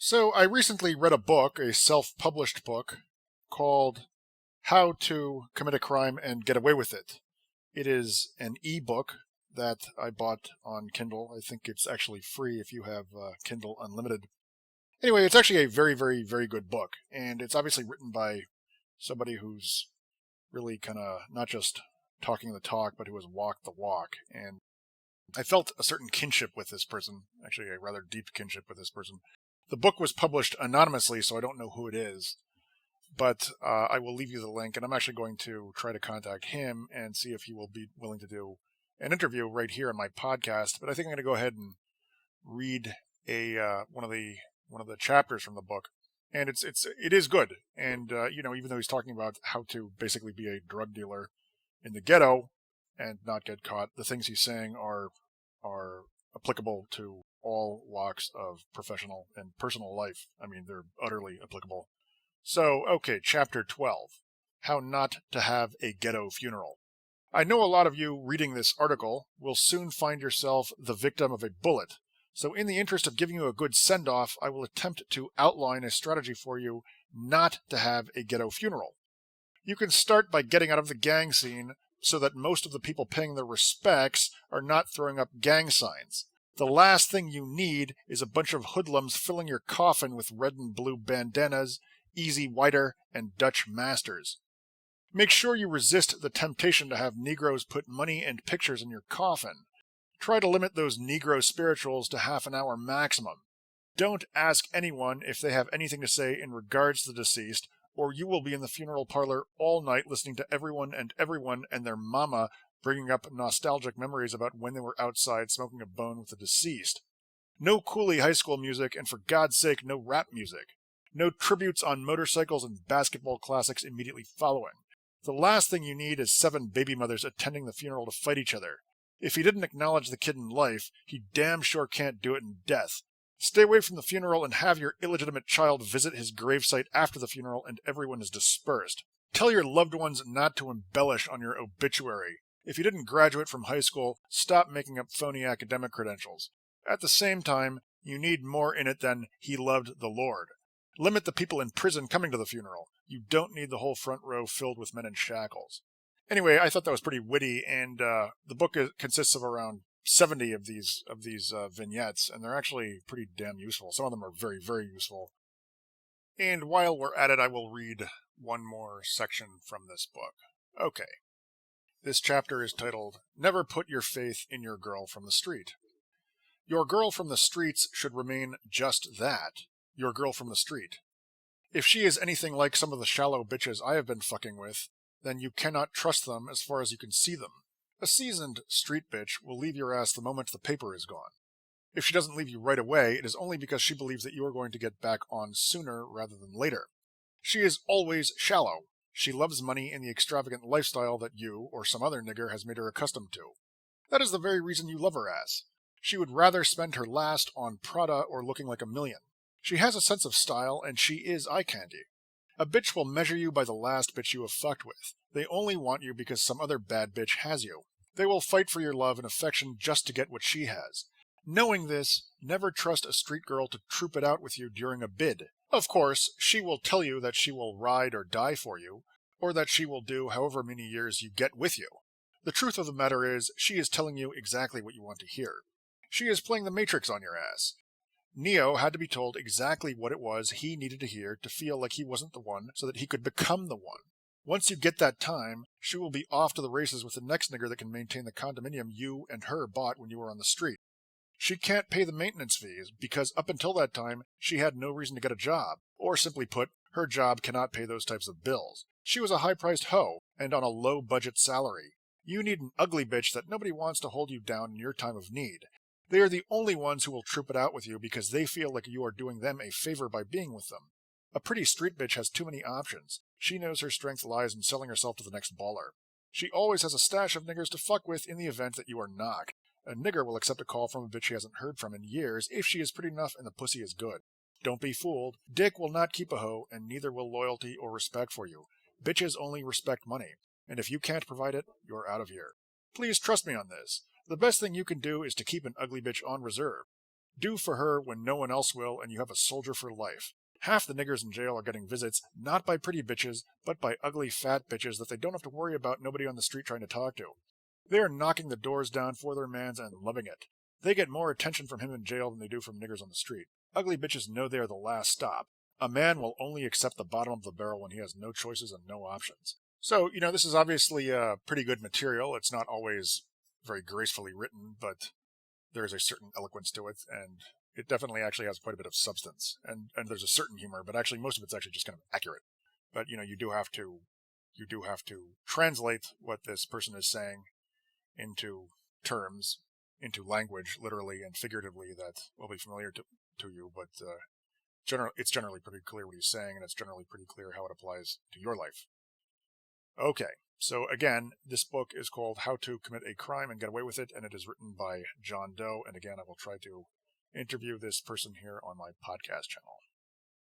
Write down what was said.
So I recently read a book, a self-published book, called How to Commit a Crime and Get Away with It. It is an e-book that I bought on Kindle. I think it's actually free if you have Kindle Unlimited. Anyway, it's actually a very, very, very good book, and it's obviously written by somebody who's really kind of not just talking the talk, but who has walked the walk. And I felt a certain kinship with this person, actually a rather deep kinship with this person. The book was published anonymously, so I don't know who it is, but I will leave you the link, and I'm actually going to try to contact him and see if he will be willing to do an interview right here on my podcast. But I think I'm going to go ahead and read a one of the chapters from the book, and it is good. And even though he's talking about how to basically be a drug dealer in the ghetto and not get caught, the things he's saying are applicable to all walks of professional and personal life. I mean, they're utterly applicable. So, okay, chapter 12, How Not to Have a Ghetto Funeral. I know a lot of you reading this article will soon find yourself the victim of a bullet. So in the interest of giving you a good send-off, I will attempt to outline a strategy for you not to have a ghetto funeral. You can start by getting out of the gang scene so that most of the people paying their respects are not throwing up gang signs. The last thing you need is a bunch of hoodlums filling your coffin with red and blue bandanas, Easy Whiter, and Dutch Masters. Make sure you resist the temptation to have Negroes put money and pictures in your coffin. Try to limit those Negro spirituals to half an hour maximum. Don't ask anyone if they have anything to say in regards to the deceased, or you will be in the funeral parlor all night listening to everyone and their mama bringing up nostalgic memories about when they were outside smoking a bone with the deceased. No Cooley High School music, and for God's sake, no rap music. No tributes on motorcycles and basketball classics immediately following. The last thing you need is 7 baby mothers attending the funeral to fight each other. If he didn't acknowledge the kid in life, he damn sure can't do it in death. Stay away from the funeral and have your illegitimate child visit his gravesite after the funeral and everyone is dispersed. Tell your loved ones not to embellish on your obituary. If you didn't graduate from high school, stop making up phony academic credentials. At the same time, you need more in it than "he loved the Lord." Limit the people in prison coming to the funeral. You don't need the whole front row filled with men in shackles. Anyway, I thought that was pretty witty, and the book consists of around 70 of these vignettes, and they're actually pretty damn useful. Some of them are very, very useful. And while we're at it, I will read one more section from this book. Okay. This chapter is titled, Never Put Your Faith in Your Girl from the Street. Your girl from the streets should remain just that, your girl from the street. If she is anything like some of the shallow bitches I have been fucking with, then you cannot trust them as far as you can see them. A seasoned street bitch will leave your ass the moment the paper is gone. If she doesn't leave you right away, it is only because she believes that you are going to get back on sooner rather than later. She is always shallow. She loves money and the extravagant lifestyle that you, or some other nigger, has made her accustomed to. That is the very reason you love her ass. She would rather spend her last on Prada or looking like a million. She has a sense of style, and she is eye candy. A bitch will measure you by the last bitch you have fucked with. They only want you because some other bad bitch has you. They will fight for your love and affection just to get what she has. Knowing this, never trust a street girl to troop it out with you during a bid. Of course, she will tell you that she will ride or die for you, or that she will do however many years you get with you. The truth of the matter is, she is telling you exactly what you want to hear. She is playing the Matrix on your ass. Neo had to be told exactly what it was he needed to hear to feel like he wasn't the one so that he could become the one. Once you get that time, she will be off to the races with the next nigger that can maintain the condominium you and her bought when you were on the street. She can't pay the maintenance fees because up until that time, she had no reason to get a job, or simply put, her job cannot pay those types of bills. She was a high-priced hoe and on a low-budget salary. You need an ugly bitch that nobody wants to hold you down in your time of need. They are the only ones who will troop it out with you because they feel like you are doing them a favor by being with them. A pretty street bitch has too many options. She knows her strength lies in selling herself to the next baller. She always has a stash of niggers to fuck with in the event that you are knocked. A nigger will accept a call from a bitch she hasn't heard from in years if she is pretty enough and the pussy is good. Don't be fooled. Dick will not keep a hoe, and neither will loyalty or respect for you. Bitches only respect money, and if you can't provide it, you're out of here. Please trust me on this. The best thing you can do is to keep an ugly bitch on reserve. Do for her when no one else will, and you have a soldier for life. Half the niggers in jail are getting visits, not by pretty bitches, but by ugly fat bitches that they don't have to worry about nobody on the street trying to talk to. They are knocking the doors down for their mans and loving it. They get more attention from him in jail than they do from niggers on the street. Ugly bitches know they are the last stop. A man will only accept the bottom of the barrel when he has no choices and no options. So, this is obviously pretty good material. It's not always very gracefully written, but there is a certain eloquence to it, and it definitely actually has quite a bit of substance. And there's a certain humor, but actually most of it's actually just kind of accurate. But, you do have to translate what this person is saying into terms, into language, literally and figuratively, that will be familiar to you, but it's generally pretty clear what he's saying, and it's generally pretty clear how it applies to your life. Okay, so again, this book is called How to Commit a Crime and Get Away with It, and it is written by John Doe, and again, I will try to interview this person here on my podcast channel.